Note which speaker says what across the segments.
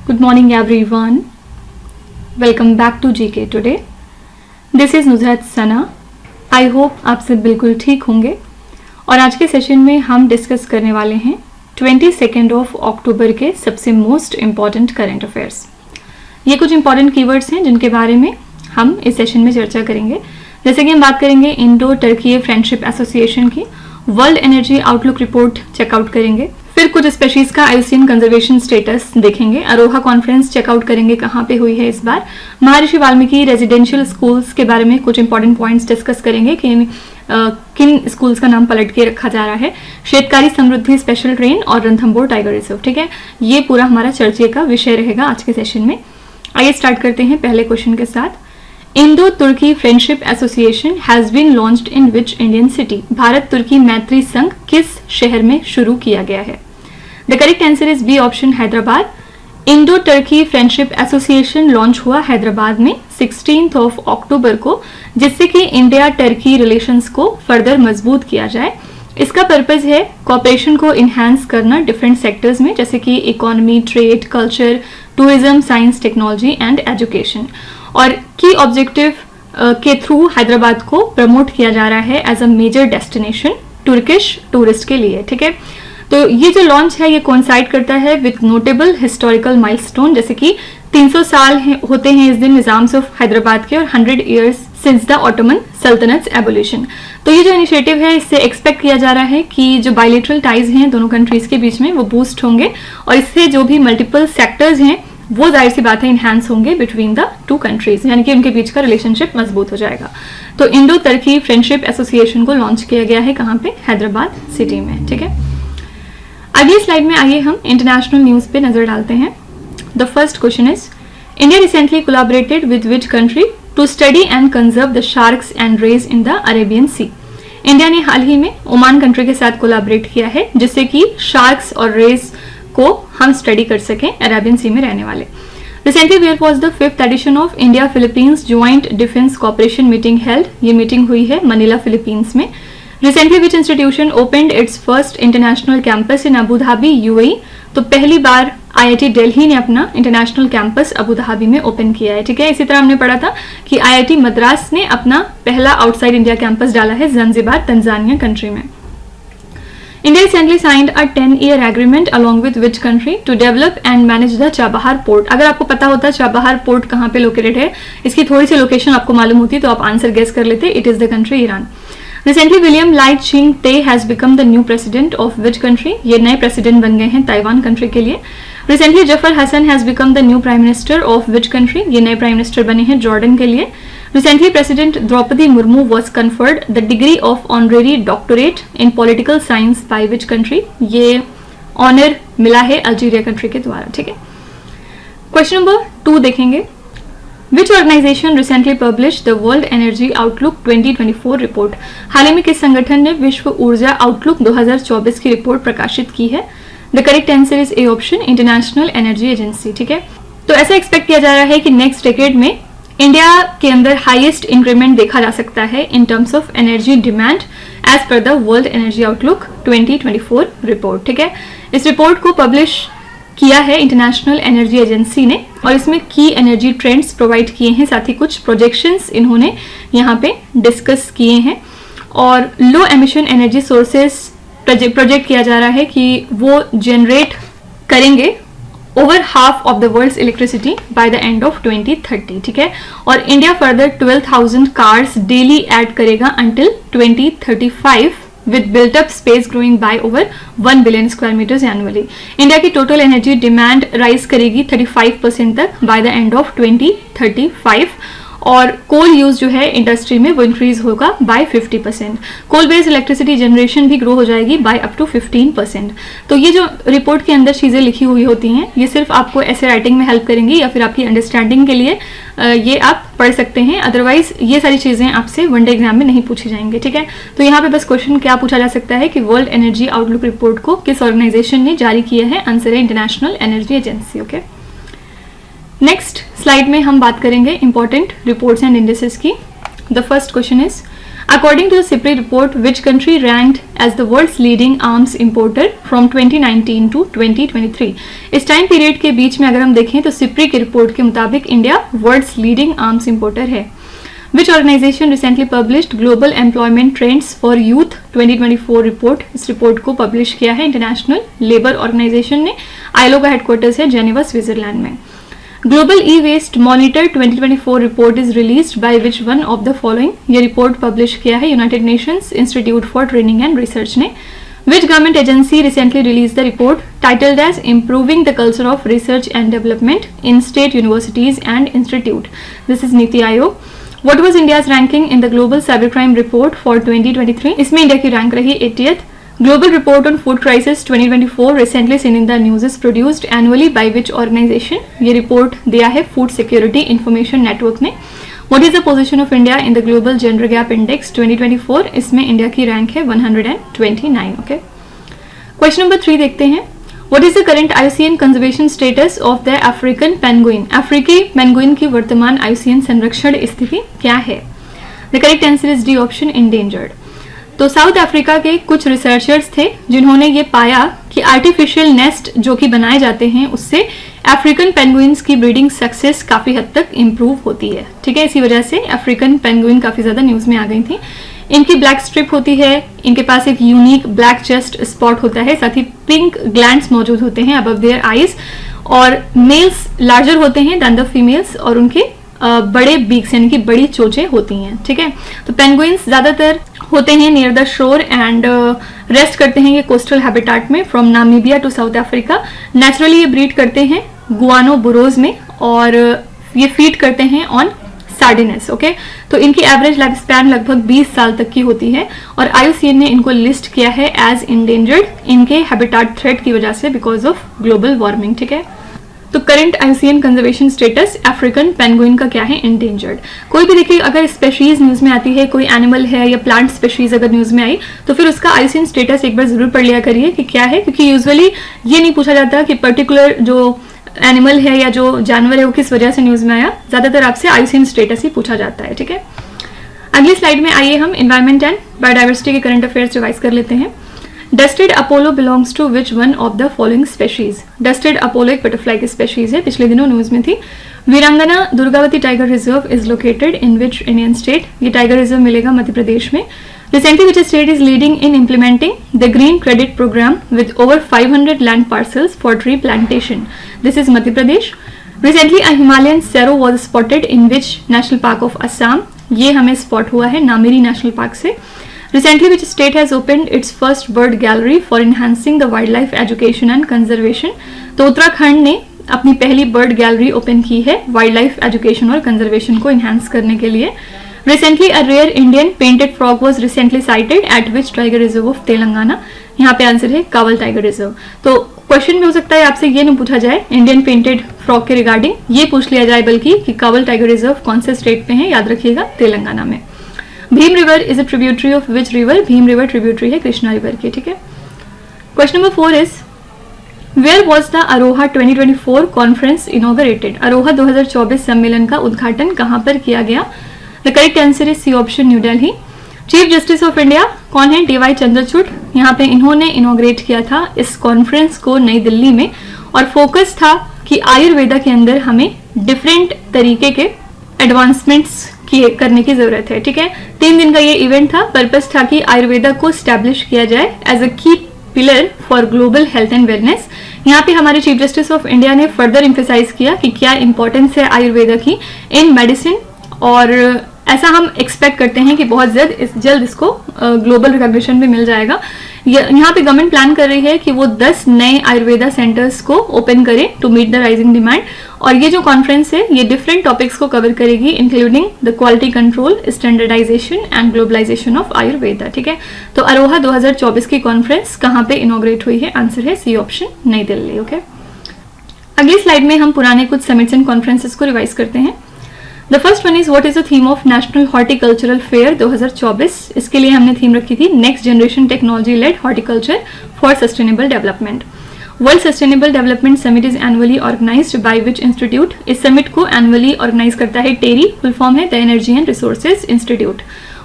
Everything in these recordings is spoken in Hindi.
Speaker 1: Good morning everyone. Welcome back to GK today. This is नुज़रत Sana. I hope आप सब बिल्कुल ठीक होंगे और आज के सेशन में हम डिस्कस करने वाले हैं 22 ऑफ अक्टूबर के सबसे मोस्ट इम्पॉर्टेंट करंट अफेयर्स. ये कुछ इंपॉर्टेंट कीवर्ड्स हैं जिनके बारे में हम इस सेशन में चर्चा करेंगे. जैसे कि हम बात करेंगे इंडो टर्की फ्रेंडशिप एसोसिएशन की world energy outlook report check out करेंगे. फिर कुछ स्पेशीज का आईयूसीएन कंजर्वेशन स्टेटस देखेंगे. अरोहा कॉन्फ्रेंस चेकआउट करेंगे कहाँ पे हुई है इस बार. महर्षि वाल्मीकि रेजिडेंशियल स्कूल्स के बारे में कुछ इंपॉर्टेंट पॉइंट्स डिस्कस करेंगे कि किन स्कूल्स का नाम पलट के रखा जा रहा है. शेतकारी समृद्धि स्पेशल ट्रेन और रणथंभौर टाइगर रिजर्व. ठीक है, ये पूरा हमारा चर्चे का विषय रहेगा आज के सेशन में. आइए स्टार्ट करते हैं पहले क्वेश्चन के साथ. इंडो तुर्की friendship association has been launched in which Indian city. Bharat तुर्की मैत्री संघ किस शहर में शुरू किया गया है? The correct answer is B option Hyderabad. Indo Turkey friendship association launch हुआ हैदराबाद में 16 ऑफ अक्टूबर को, जिससे कि इंडिया टर्की रिलेशंस को फर्दर मजबूत किया जाए. इसका पर्पज है कॉपरेशन को इन्हांस करना डिफरेंट सेक्टर्स में, जैसे कि economy, trade, culture, tourism, science, technology and education. और की ऑब्जेक्टिव के थ्रू हैदराबाद को प्रमोट किया जा रहा है as a major destination Turkish tourist के लिए. ठीक है, तो ये जो लॉन्च है ये कोइंसाइड करता है विद नोटेबल हिस्टोरिकल माइलस्टोन, जैसे कि 300 साल होते हैं इस दिन निजाम्स ऑफ हैदराबाद के और 100 ईयर्स सिंस द ऑटोमन सल्तनत एबोलिशन. तो ये जो इनिशिएटिव है इससे एक्सपेक्ट किया जा रहा है कि जो बायलेटरल टाइज हैं दोनों कंट्रीज के बीच में वो बूस्ट होंगे और इससे जो भी मल्टीपल सेक्टर्स हैं वो जाहिर सी बात है इन्हांस होंगे बिटवीन द टू कंट्रीज, यानी कि उनके बीच का रिलेशनशिप मजबूत हो जाएगा. तो इंडो तुर्की फ्रेंडशिप एसोसिएशन को लॉन्च किया गया है कहाँ पे? हैदराबाद सिटी में. ठीक है, अगली स्लाइड में आइए हम इंटरनेशनल न्यूज पे नजर डालते हैं. The first question is India recently collaborated with which country to study and conserve the sharks and rays in the Arabian Sea. India ने हाल ही में ओमान कंट्री के साथ कोलैबोरेट किया है जिससे कि शार्क्स और रेज को हम स्टडी कर सकें अरेबियन सी में रहने वाले. Recently where was the 5th edition of India Philippines joint defence cooperation meeting held. ये मीटिंग हुई है मनीला फिलीपींस में. Recently, which institution opened its first international campus in Abu Dhabi, UAE? तो पहली बार IIT दिल्ली ने अपना इंटरनेशनल कैंपस अबू धाबी में ओपन किया है. ठीक है, इसी तरह हमने पढ़ा था कि IIT मद्रास ने अपना पहला आउटसाइड इंडिया कैंपस डाला है ज़ंज़िबार, तंजानिया कंट्री में. India recently signed a 10-year agreement along with which country to develop and manage the Chabahar port. अगर आपको पता होता चाबहार पोर्ट कहाँ पे लोकेटेड है, इसकी थोड़ी सी लोकेशन आपको मालूम होती तो आप आंसर गेस कर लेते. It is the country Iran. Recently, William Lai Ching-te has become the new president of which country? ये नए प्रेसिडेंट बन गए हैं ताइवान कंट्री के लिए. Recently, Jafar Hassan has become the new prime minister of which country? ये नए प्राइम मिनिस्टर बने हैं जॉर्डन के लिए. Recently, President Draupadi Murmu was conferred the degree of honorary doctorate in political science by which country? ये ऑनर मिला है अल्जीरिया कंट्री के द्वारा. ठीक है, क्वेश्चन नंबर 2 देखेंगे. Which organization recently published the World Energy Outlook 2024 report? हाल ही में किस संगठन ने विश्व ऊर्जा आउटलुक 2024 की रिपोर्ट प्रकाशित की है? The correct answer is A option international energy agency. ठीक है, तो ऐसा एक्सपेक्ट किया जा रहा है कि नेक्स्ट डेकेड में इंडिया के अंदर हाईएस्ट इंक्रीमेंट देखा जा सकता है in terms of energy demand as per the world energy outlook 2024 report. ठीक है, इस रिपोर्ट को पब्लिश किया है इंटरनेशनल एनर्जी एजेंसी ने और इसमें की एनर्जी ट्रेंड्स प्रोवाइड किए हैं, साथ ही कुछ प्रोजेक्शंस इन्होंने यहाँ पे डिस्कस किए हैं. और low emission energy sources project किया जा रहा है कि वो जनरेट करेंगे over half of the world's electricity by the end of 2030. ठीक है, और India further 12,000 cars daily add करेगा until 2035 with built up space growing by over 1 billion square meters annually. India की टोटल एनर्जी डिमांड राइज करेगी 35% तक बाय द एंड ऑफ 2035 और कोल यूज जो है इंडस्ट्री में वो इंक्रीज होगा by 50%. Coal based electricity generation भी ग्रो हो जाएगी बाय अप टू 15%. तो ये जो रिपोर्ट के अंदर चीज़ें लिखी हुई होती हैं ये सिर्फ आपको ऐसे राइटिंग में हेल्प करेंगी या फिर आपकी अंडरस्टैंडिंग के लिए ये आप पढ़ सकते हैं. अदरवाइज ये सारी चीज़ें आपसे वनडे एग्जाम में नहीं पूछी जाएंगी. ठीक है, तो यहाँ पे बस क्वेश्चन क्या पूछा जा सकता है कि वर्ल्ड एनर्जी आउटलुक रिपोर्ट को किस ऑर्गेनाइजेशन ने जारी किया है? आंसर है international energy agency. Okay, next slide में हम बात करेंगे इंपॉर्टेंट रिपोर्ट्स एंड इंडिसेस की. The first question is According to the SIPRI report, which country ranked as the world's leading arms importer from 2019 to 2023? इस टाइम पीरियड के बीच में अगर हम देखें तो सिप्री की रिपोर्ट के मुताबिक India world's leading arms importer है. Which organization recently published Global Employment Trends for Youth 2024 report? इस रिपोर्ट को पब्लिश किया है इंटरनेशनल लेबर ऑर्गेनाइजेशन ने. आईएलओ का हेडक्वार्टर्स है जेनेवा, स्विट्जरलैंड में. Global e waste monitor 2024 report is released by which one of the following? ये रिपोर्ट पब्लिश किया है United Nations Institute for Training and Research ने. Which government agency recently released the report titled as Improving the Culture of Research and Development in State Universities and Institute? This is Niti Aayog. What was India's ranking in the Global Cybercrime Report for 2023? इसमें इंडिया की रैंक रही 80th. Global Report on Food Crisis 2024 recently seen in the news is produced annually by which organization? ये रिपोर्ट दिया है Food Security Information Network ने. What is the position of India in the Global Gender Gap Index 2024? इसमें इंडिया की रैंक है 129. ओके, क्वेश्चन नंबर 3 देखते हैं. What is the current IUCN conservation status of the African penguin? अफ्रीकी पेंगुइन की वर्तमान IUCN संरक्षण स्थिति क्या है? The correct answer is D option, endangered. तो साउथ अफ्रीका के कुछ रिसर्चर्स थे जिन्होंने ये पाया कि आर्टिफिशियल नेस्ट जो कि बनाए जाते हैं उससे अफ्रीकन पेंगुइन्स की ब्रीडिंग सक्सेस काफी हद तक इंप्रूव होती है. ठीक है, इसी वजह से अफ्रीकन पेंगुइन काफी ज्यादा न्यूज में आ गई थी. इनकी ब्लैक स्ट्रिप होती है, इनके पास एक यूनिक ब्लैक चेस्ट स्पॉट होता है, साथ ही पिंक ग्लैंड्स मौजूद होते हैं अबव देयर आईज, और मेल्स लार्जर होते हैं देन द फीमेल्स, और उनके बड़े बीक्स यानी कि बड़ी चोंचें होती हैं. ठीक है, तो पेंगुइन्स ज्यादातर होते हैं near the shore and rest करते हैं ये कोस्टल हैबिटाट में from Namibia to South Africa. Naturally ये ब्रीड करते हैं गुआनो बुरोज में और ये फीड करते हैं ऑन सार्डिनस. ओके, तो इनकी एवरेज लाइफ स्पैन लगभग 20 साल तक की होती है और आईयूसीएन ने इनको लिस्ट किया है एज इंडेंजर्ड इनके हैबिटाट थ्रेट की वजह से बिकॉज ऑफ ग्लोबल वार्मिंग. ठीक है, तो current IUCN conservation status African penguin का क्या है? इंडेंजर्ड. कोई भी देखिए अगर स्पेशीज न्यूज में आती है, कोई एनिमल है या प्लांट स्पेशीज अगर न्यूज में आई तो फिर उसका आईयूसीएन स्टेटस एक बार जरूर पढ़ लिया करिए कि क्या है, क्योंकि यूजुअली ये नहीं पूछा जाता कि पर्टिकुलर जो एनिमल है या जो जानवर है वो किस वजह से न्यूज में आया, ज्यादातर आपसे आईयूसीएन स्टेटस ही पूछा जाता है. ठीक है, अगली स्लाइड में आइए हम एनवायरमेंट एंड बायोडाइवर्सिटी के करंट अफेयर्स रिवाइज कर लेते हैं. Dusted Apollo belongs to which one of the following species? Dusted Apollo एक बटरफ्लाई की स्पेशीज है, पिछले दिनों न्यूज में थी. Virangana Durgavati tiger reserve is located in which Indian state? ये टाइगर रिजर्व मिलेगा मध्य प्रदेश में. Recently which state is leading in implementing the green credit programme with over 500 land parcels for tree plantation? This is Madhya Pradesh. Recently a Himalayan serow was spotted in which national park of Assam? ये हमें स्पॉट हुआ है नामेरी नेशनल पार्क से. Recently, which state has opened its first bird gallery for enhancing the wildlife education and conservation? तो उत्तराखंड ने अपनी पहली बर्ड गैलरी ओपन की है वाइल्ड लाइफ एजुकेशन और कंजर्वेशन को इनहेंस करने के लिए. Recently, a rare Indian painted frog was recently sighted at which tiger reserve of Telangana? यहाँ पे आंसर है कावल टाइगर रिजर्व. तो क्वेश्चन में हो सकता है आपसे ये नहीं पूछा जाए इंडियन पेंटेड फ्रॉग के रिगार्डिंग, ये पूछ लिया जाए बल्कि कि कावल टाइगर रिजर्व कौन से स्टेट पे है, याद रखिएगा तेलंगाना में. Bhima river is a tributary of which river? Bhima river tributary है कृष्णा रिवर की. ठीक है, question number 4 is where was the Aroha 2024 conference inaugurated? Aroha 2024 सम्मेलन का उद्घाटन कहां पर किया गया? The correct answer is C option, New Delhi. Chief justice of India कौन है? डीवाई चंद्रचूड़. यहाँ पे इन्होंने इनॉग्रेट किया था इस कॉन्फ्रेंस को नई दिल्ली में और फोकस था कि आयुर्वेदा के अंदर हमें डिफरेंट तरीके के एडवांसमेंट्स करने की जरूरत है. ठीक है, 3 दिन का ये इवेंट था. पर्पस था कि आयुर्वेदा को स्टैब्लिश किया जाए एज अ की pillar for global health and wellness. यहाँ पे हमारे चीफ जस्टिस ऑफ इंडिया ने फर्दर एम्फेसाइज किया कि क्या इंपॉर्टेंस है आयुर्वेदा की इन मेडिसिन, और ऐसा हम एक्सपेक्ट करते हैं कि बहुत जल्द इसको ग्लोबल रिकॉग्निशन भी मिल जाएगा. यहाँ पे गवर्नमेंट प्लान कर रही है कि वो 10 नए आयुर्वेदा सेंटर्स को ओपन करे to meet the rising demand. और ये जो कॉन्फ्रेंस है ये डिफरेंट टॉपिक्स को कवर करेगी including the quality control, standardisation and globalisation of Ayurveda. ठीक है, तो अरोहा 2024 की कॉन्फ्रेंस कहाँ पे इनॉग्रेट हुई है? आंसर है सी ऑप्शन, नई दिल्ली. ओके, अगली स्लाइड में हम पुराने कुछ समिट्स एंड कॉन्फ्रेंसेस को रिवाइज करते हैं. The first one is what is the theme of national horticultural fair 2024? इसके लिए हमने थीम रखी थी next generation technology led horticulture for sustainable development. World sustainable development summit is annually organised by which institute? इस समिट को एनुअली ऑर्गेनाइज करता है टेरी, फुल फॉर्म है the energy and resources institute.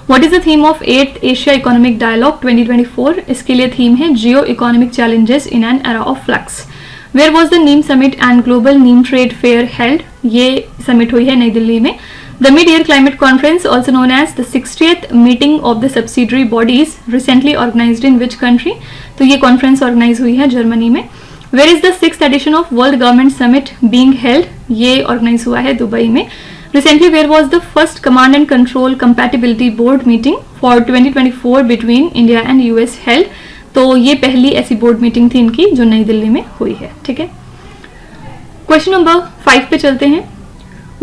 Speaker 1: What is the theme of 8th Asia economic dialogue 2024? इसके लिए थीम है geo economic challenges in an era of flux. Where was the neem summit and global neem trade fair held? ये समिट हुई है नई दिल्ली में। The mid year climate conference, also known as the 60th meeting of the subsidiary bodies, recently organised in which country? तो ये कॉन्फ्रेंस ऑर्गेनाइज हुई है जर्मनी में। Where is the 6th edition of world government summit being held? ये ऑर्गेनाइज हुआ है दुबई में। Recently, where was the first command and control compatibility board meeting for 2024 between India and US held? तो ये पहली ऐसी बोर्ड मीटिंग थी इनकी जो नई दिल्ली में हुई है। ठीक है, क्वेश्चन नंबर 5 पे चलते हैं।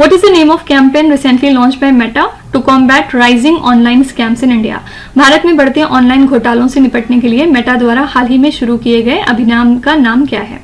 Speaker 1: What is the name of campaign recently launched by Meta to combat rising online scams in India? Bharat में बढ़ते ऑनलाइन घोटालों से निपटने के लिए मेटा द्वारा हाल ही में शुरू किए गए अभियान का नाम क्या है?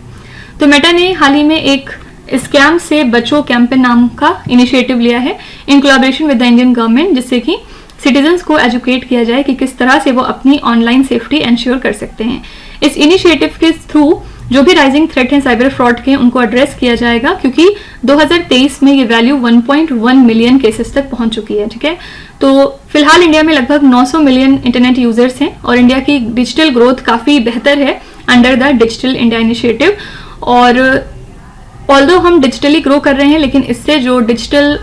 Speaker 1: तो मेटा ने हाल ही में एक स्कैम से बचो कैंपेन नाम का इनिशिएटिव लिया है in collaboration with the Indian government, जिससे कि सिटीजन्स को एजुकेट किया जाए कि किस तरह से वो अपनी ऑनलाइन सेफ्टी इंश्योर कर सकते हैं। इस इनिशिएटिव के थ्रू जो भी राइजिंग थ्रेट हैं साइबर फ्रॉड के, उनको एड्रेस किया जाएगा, क्योंकि 2023 में ये वैल्यू 1.1 मिलियन केसेस तक पहुंच चुकी है। ठीक है, तो फिलहाल इंडिया में लगभग 900 मिलियन इंटरनेट यूजर्स हैं और इंडिया की डिजिटल ग्रोथ काफी बेहतर है under the digital India initiative. और ऑल्दो हम डिजिटली ग्रो कर रहे हैं, लेकिन इससे जो डिजिटल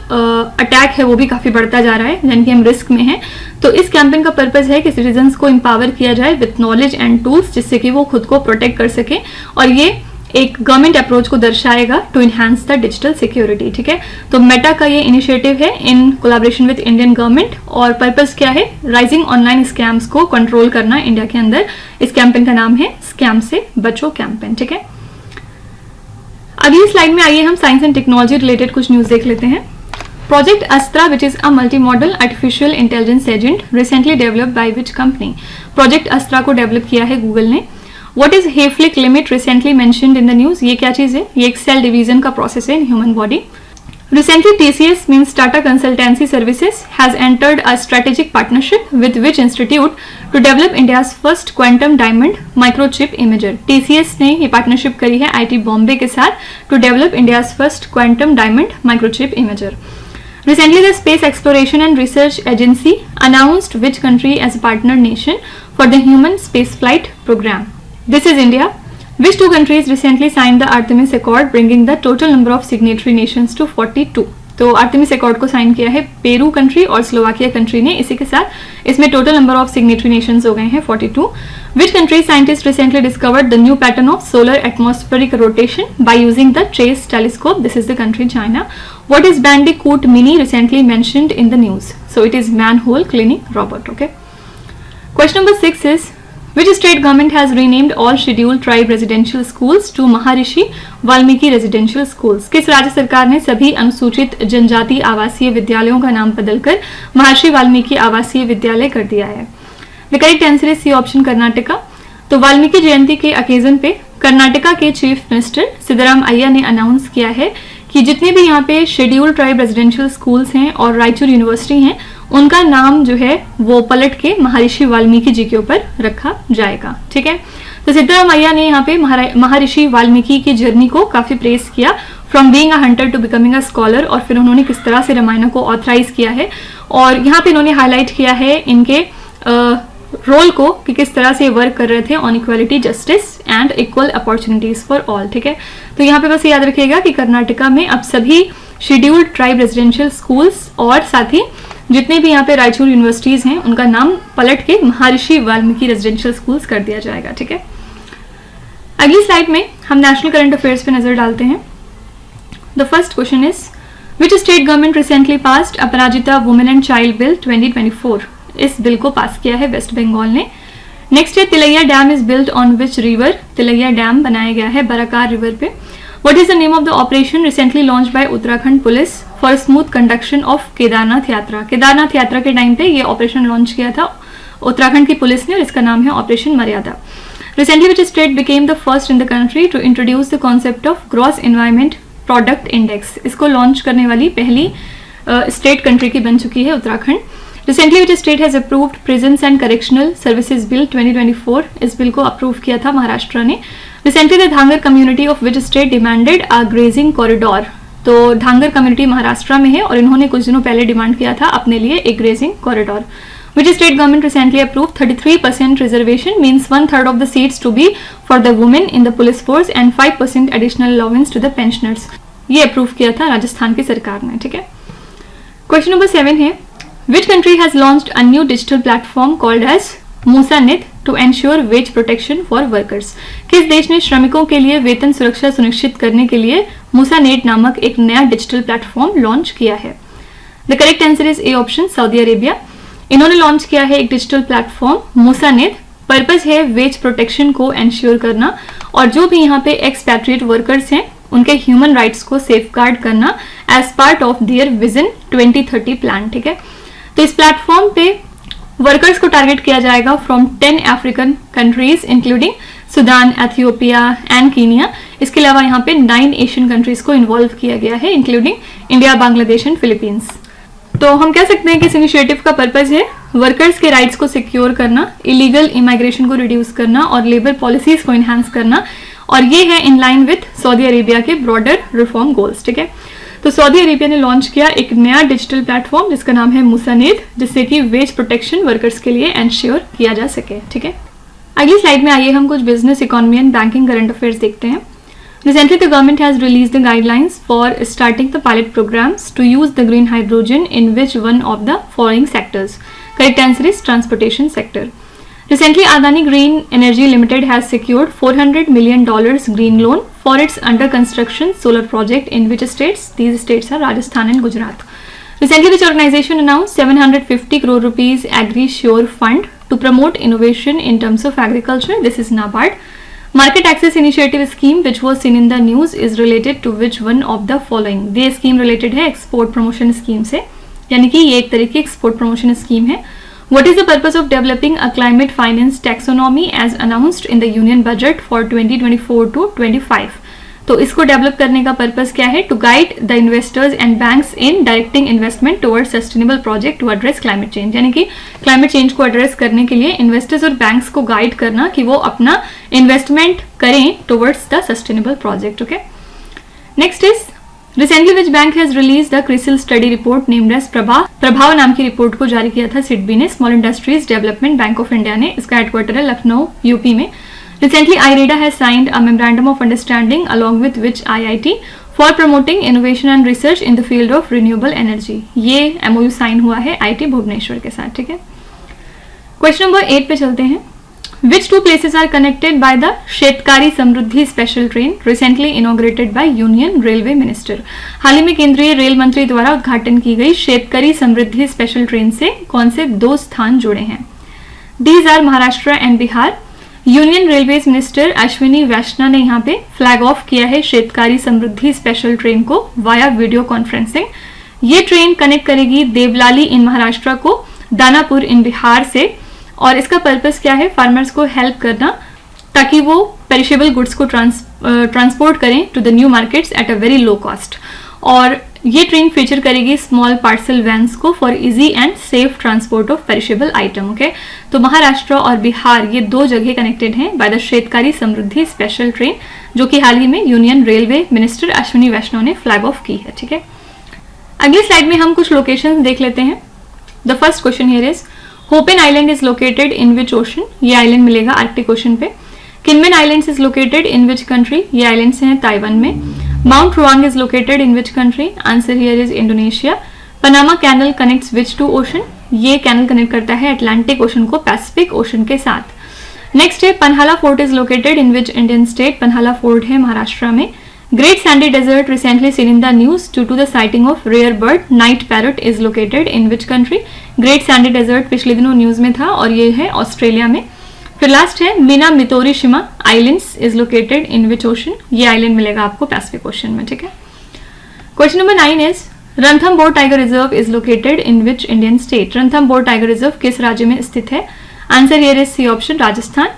Speaker 1: अटैक है वो भी काफी बढ़ता जा रहा है, यानी कि हम रिस्क में हैं। तो इस कैंपेन का पर्पस है कि सिटीजन्स को एम्पावर किया जाए विथ नॉलेज एंड टूल्स, जिससे कि वो खुद को प्रोटेक्ट कर सके, और ये एक गवर्नमेंट अप्रोच को दर्शाएगा to enhance the digital security. ठीक है, तो मेटा का ये इनिशिएटिव है in collaboration with Indian government, और पर्पस क्या है? राइजिंग ऑनलाइन स्कैम्स को कंट्रोल करना इंडिया के अंदर। इस कैंपेन का नाम है स्कैम से बचो कैंपेन। ठीक है, अगली स्लाइड में आइए हम साइंस एंड टेक्नोलॉजी रिलेटेड कुछ न्यूज देख लेते हैं। Project Astra, which is a multi modal artificial intelligence agent, recently developed by which company? Project Astra को डेवलप किया है गूगल ने। What is Hayflick limit, recently mentioned in the news? ये क्या चीज है? ये एक सेल डिवीजन का प्रोसेस है in human body. Recently, TCS means Tata Consultancy Services has entered a strategic partnership with which institute to develop India's first quantum diamond microchip imager? TCS ने ये पार्टनरशिप करी है IIT बॉम्बे के साथ to develop India's first quantum diamond microchip imager. Recently, the Space Exploration and Research Agency announced which country as a partner nation for the human spaceflight program? This is India. Which two countries recently signed the Artemis Accord, bringing the total number of signatory nations to 42? तो आर्टेमिस अकॉर्ड को साइन किया है पेरू कंट्री और स्लोवाकिया कंट्री ने। इसी के साथ इसमें total number of signatory nations हो गए हैं 42। Which country scientist recently discovered the new pattern of solar atmospheric rotation by using the trace telescope? This is the country China. What is bandicoot mini, recently mentioned in the news? So it is man hole cleaning robot. Okay, question number 6 is Which state government has renamed all scheduled tribe residential schools to Maharishi Valmiki residential schools? किस राज्य सरकार ने सभी अनुसूचित जनजाति आवासीय विद्यालयों का नाम बदलकर महर्षि वाल्मीकि आवासीय विद्यालय कर दिया है? The correct answer is C option, Karnataka. तो वाल्मीकि जयंती के ओकेजन पे कर्नाटका के चीफ मिनिस्टर सिद्धराम अय्या ने अनाउंस किया है कि जितने भी यहाँ पे शेड्यूल्ड ट्राइब रेजिडेंशियल स्कूल्स हैं और रायचूर यूनिवर्सिटी हैं, उनका नाम जो है वो पलट के महर्षि वाल्मीकि जी के ऊपर रखा जाएगा। ठीक है, तो सिद्धराम अय्या ने यहाँ पे महर्षि वाल्मीकि की जर्नी को काफी प्रेस किया, from being a hunter to becoming a scholar, और फिर उन्होंने किस तरह से रामायण को ऑथराइज किया है, और यहाँ पे इन्होंने हाईलाइट किया है इनके रोल को कि किस तरह से वर्क कर रहे थे on equality, justice and equal opportunities for all. ठीक है, तो यहाँ पे बस याद रखिएगा कि कर्नाटका में अब सभी शेड्यूल्ड ट्राइब रेजिडेंशियल स्कूल्स और साथ ही जितने भी यहाँ पे रायचूर यूनिवर्सिटीज हैं उनका नाम पलट के महर्षि वाल्मीकि रेजिडेंशियल स्कूल्स कर दिया जाएगा। ठीक है, अगली स्लाइड में हम नेशनल करंट अफेयर्स पे नजर डालते हैं। The first question is which state government recently passed Aparajita women and child bill 2024? इस बिल को पास किया है वेस्ट बंगाल ने। नेक्स्ट है Tilaiya dam is built on which river? Tilaiya dam बनाया गया है बराकार रिवर पे। What is the name of the operation recently launched by Uttarakhand Police for smooth conduction of Kedarnath यात्रा? केदारनाथ यात्रा के टाइम पे ये ऑपरेशन लॉन्च किया था उत्तराखंड की पुलिस ने और इसका नाम है ऑपरेशन मर्यादा। Recently, which state became the first in the country to introduce the concept of Gross Environment Product Index? इसको लॉन्च करने वाली पहली स्टेट कंट्री की बन चुकी है Uttarakhand. Recently, which state has approved Prisons and Correctional Services Bill 2024? इस बिल को अप्रूव किया था महाराष्ट्र ने। Recently, the Dhangar community of which state demanded a grazing corridor? तो धांगर कम्युनिटी महाराष्ट्र में है और इन्होंने कुछ दिनों पहले डिमांड किया था अपने लिए एक grazing corridor. Which state government recently approved 33% reservation means 1/3 of the seats to be for the women in the police force and 5% additional allowance to the pensioners. ये अप्रूव किया था राजस्थान की सरकार ने, ठीक है। क्वेश्चन नंबर 7 है, Which country has launched a new digital platform called as MusaNet to ensure wage protection for workers? किस देश ने श्रमिकों के लिए वेतन सुरक्षा सुनिश्चित करने के लिए MusaNet नामक एक नया डिजिटल प्लेटफॉर्म लॉन्च किया है? The correct answer is A option, Saudi Arabia. इन्होंने लॉन्च किया है एक डिजिटल प्लेटफॉर्म MusaNet। पर्पस है वेज प्रोटेक्शन को एंश्योर करना और जो भी यहाँ पे एक्सपैट्रिएट वर्कर्स हैं उनके ह्यूमन राइट्स को सेफगार्ड करना as part of their vision 2030 plan, ठीक है। तो इस प्लेटफॉर्म पे वर्कर्स को टारगेट किया जाएगा from 10 African countries including Sudan, Ethiopia and Kenya. इसके अलावा यहाँ पे 9 एशियन कंट्रीज को इन्वॉल्व किया गया है including India, Bangladesh and Philippines. तो हम कह सकते हैं कि इस इनिशिएटिव का पर्पस है वर्कर्स के राइट्स को सिक्योर करना, इलीगल इमिग्रेशन को रिड्यूस करना और लेबर पॉलिसीज को इन्हांस करना, और ये है in line with Saudi Arabia के ब्रॉडर रिफॉर्म गोल्स, ठीक है। तो सऊदी अरेबिया ने लॉन्च किया एक नया डिजिटल प्लेटफॉर्म जिसका नाम है MusaNet, जिससे कि वेज प्रोटेक्शन वर्कर्स के लिए एंश्योर किया जा सके, ठीक है। अगली स्लाइड में आइए हम कुछ business, economy and banking current affairs देखते हैं। Recently, the government has released the guidelines for starting the pilot programs to use the green hydrogen in which one of the following sectors? Correct answer is transportation sector. Recently, Adani Green Energy Limited has secured $400 million green loan for its under construction solar project in which states? These states are Rajasthan and Gujarat. Recently, which organization announced 750 crore rupees Agri-Sure Fund to promote innovation in terms of agriculture? This is NABARD. Market Access Initiative scheme which was seen in the news is related to which one of the following? ये स्कीम रिलेटेड है एक्सपोर्ट प्रमोशन स्कीम से, यानी कि ये एक तरह की एक्सपोर्ट प्रमोशन स्कीम है। What is the purpose of developing a climate finance taxonomy as announced in the Union Budget for 2024 to 25? तो इसको डेवलप करने का पर्पस क्या है? To guide the investors and banks in directing investment towards sustainable project to address climate change, यानी कि क्लाइमेट चेंज को एड्रेस करने के लिए इन्वेस्टर्स और बैंक्स को गाइड करना कि वो अपना इन्वेस्टमेंट करें towards the sustainable project, okay. Next is recently which bank has release the Crisil study report named as Prabhav नाम की रिपोर्ट को जारी किया था सिडबी ने, small industries development bank of India ने। इसका हेडक्वार्टर है लखनऊ यूपी में। Recently, IREDA has signed a memorandum of understanding along with which IIT for promoting innovation and research in the field of renewable energy. ये MOU साइन हुआ है IIT भुवनेश्वर के साथ, ठीक है। क्वेश्चन नंबर 8 पे चलते हैं। Which two places are connected by the Shetkari Samruddhi special train recently inaugurated by Union Railway Minister? हाल ही में केंद्रीय रेल मंत्री द्वारा उद्घाटन की गई शेतकारी समृद्धि स्पेशल ट्रेन से कौन से 2 स्थान जुड़े हैं? These are Maharashtra and Bihar. Union railways minister Ashwini Vaishnaw ने यहाँ पे फ्लैग ऑफ किया है शेतकारी समृद्धि स्पेशल ट्रेन को वाया वीडियो कॉन्फ्रेंसिंग। ये ट्रेन कनेक्ट करेगी देवलाली इन महाराष्ट्र को दानापुर इन बिहार से, और इसका पर्पस क्या है? फार्मर्स को हेल्प करना ताकि वो पेरिशेबल गुड्स को ट्रांसपोर्ट करें to the new markets at a very low cost. और ये ट्रेन फीचर करेगी स्मॉल पार्सल वैन्स को for easy and safe transport of perishable item, okay. तो महाराष्ट्र और बिहार ये 2 जगह कनेक्टेड हैं by the Shetkari Samruddhi special train, जो कि हाल ही में union railway minister Ashwini Vaishnaw ने फ्लैग ऑफ की है, ठीक है। अगली स्लाइड में हम कुछ लोकेशन देख लेते हैं। The first question here is Hopen island is located in which ocean? ये आइलैंड मिलेगा आर्कटिक ओशन पे। Kinmen islands is located in which country? ये आइलैंड्स हैं ताइवान में। Mount Ruang is located in which country? Answer here is Indonesia. Panama canal connects which two ocean? ये कैनल कनेक्ट करता है अटलांटिक ओशन को पैसिफिक ओशन के साथ। नेक्स्ट है Panhala fort is located in which Indian state? Panhala fort है महाराष्ट्र में। Great Sandy Desert recently seen in the news due to the sighting of rare bird night parrot is located in which country? Great Sandy Desert पिछले दिनों न्यूज में था और ये है ऑस्ट्रेलिया में। फिर लास्ट है Minami Torishima islands is located in which ocean? ये आइलैंड मिलेगा आपको पैसिफिक ओशन में, ठीक है। Question number 9 is Ranthambore tiger reserve is located in which Indian state? Ranthambore tiger reserve किस राज्य में स्थित है? Answer here is C option Rajasthan.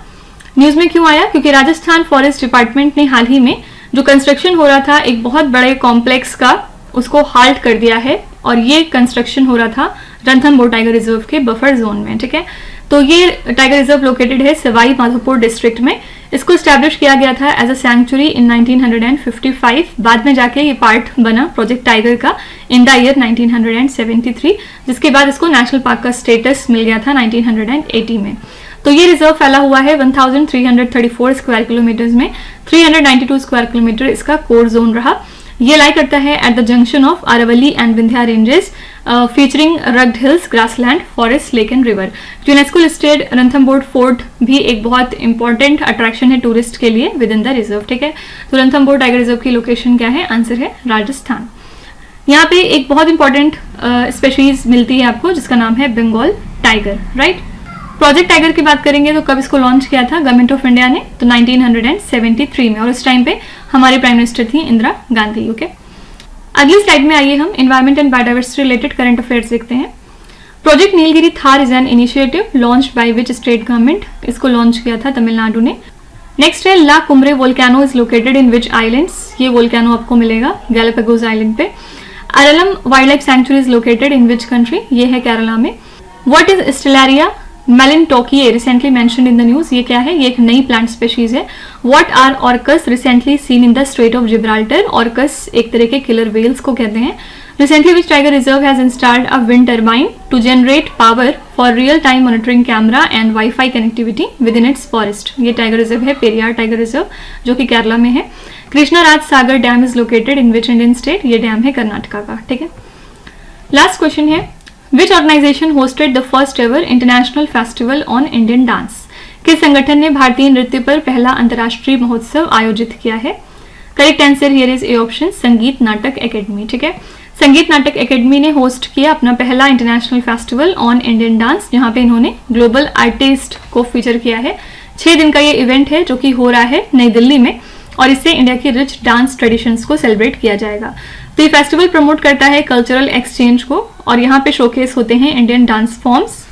Speaker 1: News में क्यों आया? क्योंकि राजस्थान फॉरेस्ट डिपार्टमेंट ने हाल ही में जो कंस्ट्रक्शन हो रहा था एक बहुत बड़े कॉम्प्लेक्स का, उसको हाल्ट कर दिया है, और ये कंस्ट्रक्शन हो रहा था रणथंबोर टाइगर रिजर्व के बफर जोन में, ठीक है। तो ये टाइगर रिजर्व लोकेटेड है सवाई माधोपुर डिस्ट्रिक्ट में। इसको स्टैब्लिश किया गया था एज अ सैंक्चुरी इन 1955। बाद में जाके ये पार्ट बना प्रोजेक्ट टाइगर का इन द ईयर 1973, जिसके बाद इसको नेशनल पार्क का स्टेटस मिल गया था 1980 में। तो ये रिजर्व फैला हुआ है 1334 स्क्वायर किलोमीटर में। 392 स्क्वायर किलोमीटर इसका कोर जोन रहा। ये लाई करता है at the junction of Aravalli and Vindhya ranges, featuring rugged hills, grassland, forest, lake and river. UNESCO listed Ranthambore fort भी एक बहुत इंपॉर्टेंट अट्रैक्शन है टूरिस्ट के लिए विद इन द रिजर्व, ठीक है। तो रणथंबोर टाइगर रिजर्व की लोकेशन क्या है? आंसर है राजस्थान। यहाँ पे एक बहुत इंपॉर्टेंट स्पेशीज मिलती है आपको जिसका नाम है Bengal tiger, right. Project tiger की बात करेंगे तो कब इसको लॉन्च किया था गवर्नमेंट ऑफ इंडिया ने? तो 1973 में, और उस टाइम पे हमारे प्राइम मिनिस्टर थी इंदिरा गांधी, ओके। अगली स्लाइड में आइए हम environment and biodiversity related current affairs देखते हैं। Project Nilgiri Thar is an initiative launch by which state government? इसको लॉन्च किया था तमिलनाडु ने। नेक्स्ट है ला कुम्रे volcano is located in which islands? ये वोल्केनो आपको मिलेगा गैलापागोस आइलैंड पे। Aralam wild life sanctuary is located in which country? ये है केरला में। What is स्टेलारिया मेलिनटोकिए recently mentioned in the news? ये क्या है? ये एक नई प्लांट स्पेशीज है। What are orcas recently seen in the strait of Gibraltar? Orcas एक तरह के किलर वेल्स को कहते हैं। Recently which tiger reserve has installed a wind turbine to generate power for real time monitoring camera and wifi connectivity within its forest? ये टाइगर रिजर्व है पेरियार टाइगर रिजर्व जो कि केरला में है। कृष्णा राज सागर dam is located in which Indian state? ये डैम है कर्नाटका का, ठीक है। लास्ट क्वेश्चन है Which organization hosted the first ever international festival on Indian dance? किस संगठन ने भारतीय नृत्य पर पहला अंतर्राष्ट्रीय महोत्सव आयोजित किया है? Correct answer here is A option, संगीत नाटक एकेडमी, ठीक है। संगीत नाटक एकेडमी ने होस्ट किया अपना पहला international festival on Indian dance, जहां पे इन्होंने ग्लोबल आर्टिस्ट को फीचर किया है। 6 दिन का ये इवेंट है जो कि हो रहा है नई दिल्ली में, और इससे इंडिया की रिच डांस ट्रेडिशंस को सेलिब्रेट किया जाएगा। तो ये फेस्टिवल प्रमोट करता है कल्चरल एक्सचेंज को, और यहाँ पे शोकेस होते हैं Indian dance forms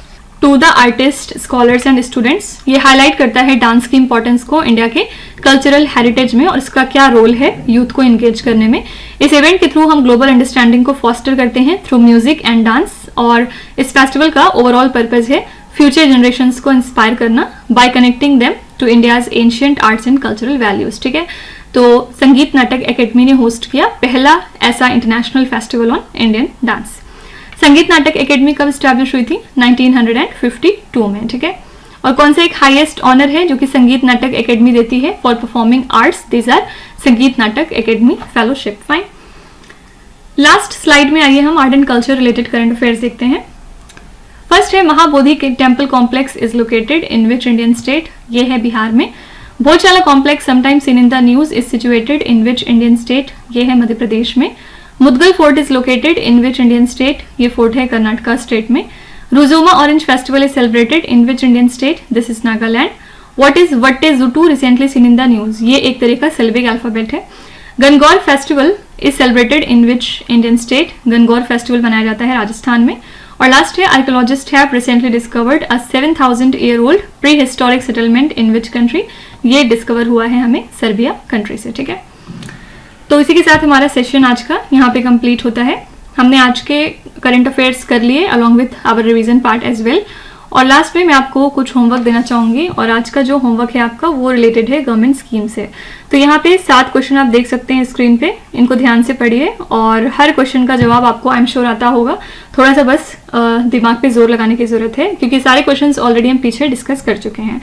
Speaker 1: to the artist, scholars and students. ये हाईलाइट करता है डांस की इंपॉर्टेंस को इंडिया के कल्चरल हेरिटेज में और इसका क्या रोल है यूथ को एंगेज करने में। इस इवेंट के थ्रू हम ग्लोबल अंडरस्टैंडिंग को फॉस्टर करते हैं थ्रू म्यूजिक एंड डांस, और इस फेस्टिवल का ओवरऑल पर्पज है फ्यूचर जनरेशंस को इंस्पायर करना by connecting them to India's ancient arts and cultural values, ठीक है। तो संगीत नाटक एकेडमी ने होस्ट किया पहला ऐसा international festival on Indian dance. संगीत नाटक एकेडमी कब स्टैब्लिश हुई थी? 1952 में, ठीक है। और कौन सा एक हाईएस्ट ऑनर है जो कि संगीत नाटक एकेडमी देती है for performing arts? This are Sangeet Natak academy fellowship, fine. Last slide में आइए हम art and culture related current affairs देखते हैं। फर्स्ट है Mahabodhi temple complex is located in which Indian state? ये है बिहार में। Bhojshala complex sometimes seen in the news is situated in which Indian state? ये है मध्य प्रदेश में। Mudgal fort is located in which Indian state? ये फोर्ट है कर्नाटका स्टेट में। रुजुमा orange festival is celebrated in which Indian state? This is Nagaland. What is Vattezhuthu recently seen in the news? ये एक तरह का सिल्विक अल्फाबेट है। Gangaur festival is celebrated in which Indian state? Gangaur festival मनाया जाता है राजस्थान में। और लास्ट है archaeologist have recently discovered a 7000 year old pre historic settlement in which country? ये डिस्कवर हुआ है हमें सर्बिया कंट्री से, ठीक है। तो इसी के साथ हमारा सेशन आज का यहाँ पे कंप्लीट होता है। हमने आज के करंट अफेयर्स कर लिए along with our revision part as well. और लास्ट में मैं आपको कुछ होमवर्क देना चाहूंगी, और आज का जो होमवर्क है आपका वो रिलेटेड है गवर्नमेंट स्कीम से। तो यहाँ पे 7 क्वेश्चन आप देख सकते हैं स्क्रीन पे, इनको ध्यान से पढ़िए और हर क्वेश्चन का जवाब आपको आई एम श्योर आता होगा। थोड़ा सा बस दिमाग पे जोर लगाने की जरूरत है, क्योंकि सारे क्वेश्चन ऑलरेडी हम पीछे डिस्कस कर चुके हैं।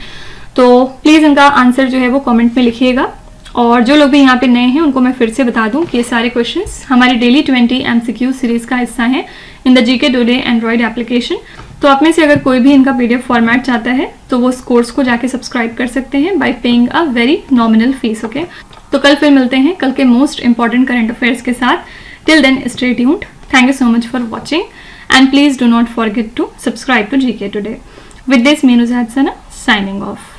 Speaker 1: तो प्लीज इनका आंसर जो है वो कमेंट में लिखिएगा। और जो लोग भी यहाँ पे नए हैं उनको मैं फिर से बता दूं कि ये सारे क्वेश्चंस हमारी डेली 20 MCQ सीरीज का हिस्सा है in the GK today Android application. तो आप में से अगर कोई भी इनका PDF फॉर्मेट चाहता है तो वो इस कोर्स को जाके सब्सक्राइब कर सकते हैं bye paying a very nominal fees, okay. तो कल फिर मिलते हैं कल के मोस्ट इंपॉर्टेंट करंट अफेयर्स के साथ। Till then stay tuned. Thank you so much for watching and please do not forget to subscribe to GK today. With this me Nuzhat Sana signing of.